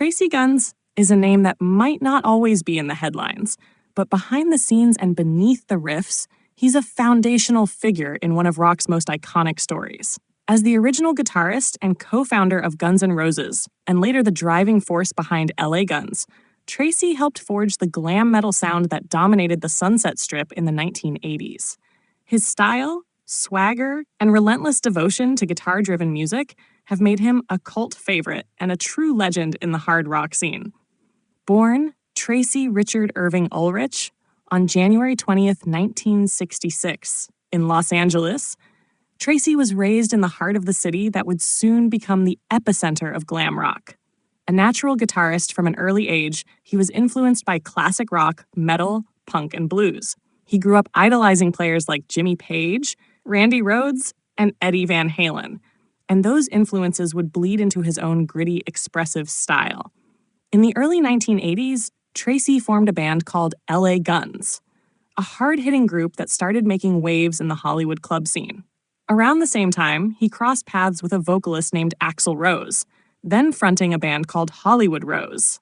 Tracii Guns is a name that might not always be in the headlines, but behind the scenes and beneath the riffs, he's a foundational figure in one of rock's most iconic stories. As the original guitarist and co-founder of Guns N' Roses, and later the driving force behind LA Guns, Tracii helped forge the glam metal sound that dominated the Sunset Strip in the 1980s. His style, swagger, and relentless devotion to guitar-driven music have made him a cult favorite and a true legend in the hard rock scene. Born Tracii Richard Irving Ulrich on January 20th, 1966, in Los Angeles, Tracii was raised in the heart of the city that would soon become the epicenter of glam rock. A natural guitarist from an early age, he was influenced by classic rock, metal, punk, and blues. He grew up idolizing players like Jimmy Page, Randy Rhoads, and Eddie Van Halen, and those influences would bleed into his own gritty, expressive style. In the early 1980s, Tracii formed a band called LA Guns, a hard-hitting group that started making waves in the Hollywood club scene. Around the same time, he crossed paths with a vocalist named Axl Rose, then fronting a band called Hollywood Rose.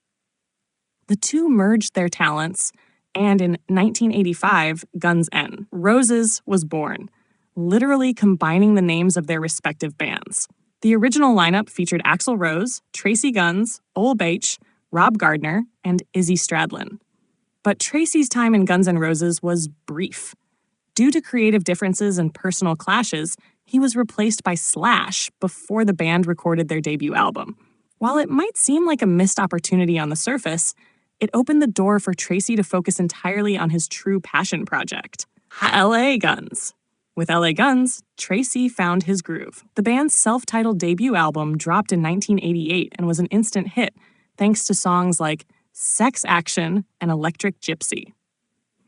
The two merged their talents, and in 1985, Guns N' Roses was born, literally combining the names of their respective bands. The original lineup featured Axl Rose, Tracii Guns, Ol Bache, Rob Gardner, and Izzy Stradlin. But Tracii's time in Guns N' Roses was brief. Due to creative differences and personal clashes, he was replaced by Slash before the band recorded their debut album. While it might seem like a missed opportunity on the surface, it opened the door for Tracii to focus entirely on his true passion project, LA Guns. With LA Guns, Tracii found his groove. The band's self-titled debut album dropped in 1988 and was an instant hit, thanks to songs like Sex Action and Electric Gypsy.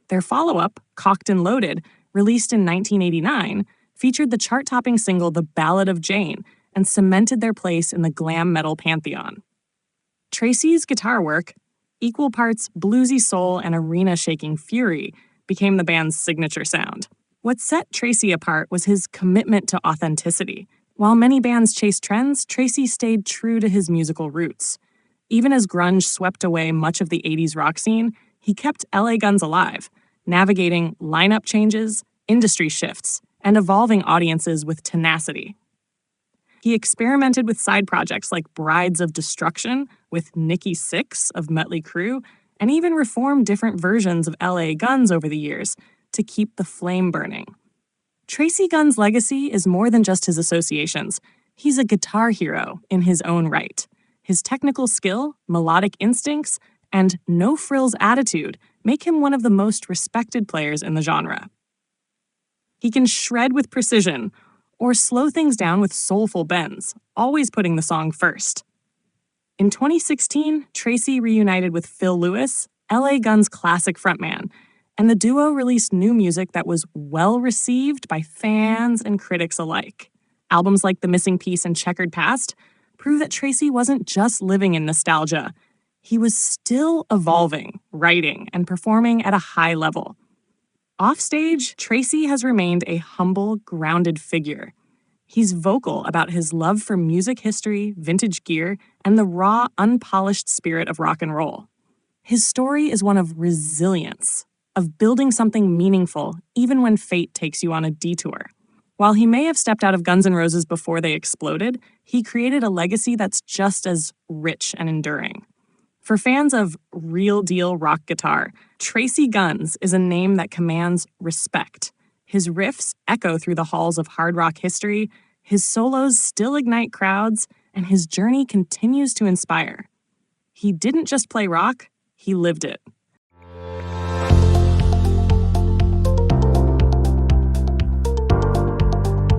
Their follow-up, Cocked and Loaded, released in 1989, featured the chart-topping single The Ballad of Jane and cemented their place in the glam metal pantheon. Tracii's guitar work, equal parts bluesy soul and arena-shaking fury, became the band's signature sound. What set Tracii apart was his commitment to authenticity. While many bands chased trends, Tracii stayed true to his musical roots. Even as grunge swept away much of the 80s rock scene, he kept LA Guns alive, navigating lineup changes, industry shifts, and evolving audiences with tenacity. He experimented with side projects like Brides of Destruction with Nikki Sixx of Mötley Crüe, and even reformed different versions of LA Guns over the years to keep the flame burning. Tracii Guns' legacy is more than just his associations. He's a guitar hero in his own right. His technical skill, melodic instincts, and no-frills attitude make him one of the most respected players in the genre. He can shred with precision or slow things down with soulful bends, always putting the song first. In 2016, Tracii reunited with Phil Lewis, LA Guns' classic frontman, and the duo released new music that was well-received by fans and critics alike. Albums like The Missing Piece and Checkered Past prove that Tracii wasn't just living in nostalgia. He was still evolving, writing, and performing at a high level. Offstage, Tracii has remained a humble, grounded figure. He's vocal about his love for music history, vintage gear, and the raw, unpolished spirit of rock and roll. His story is one of resilience, of building something meaningful even when fate takes you on a detour. While he may have stepped out of Guns N' Roses before they exploded, he created a legacy that's just as rich and enduring. For fans of real-deal rock guitar, Tracii Guns is a name that commands respect. His riffs echo through the halls of hard rock history, his solos still ignite crowds, and his journey continues to inspire. He didn't just play rock, he lived it.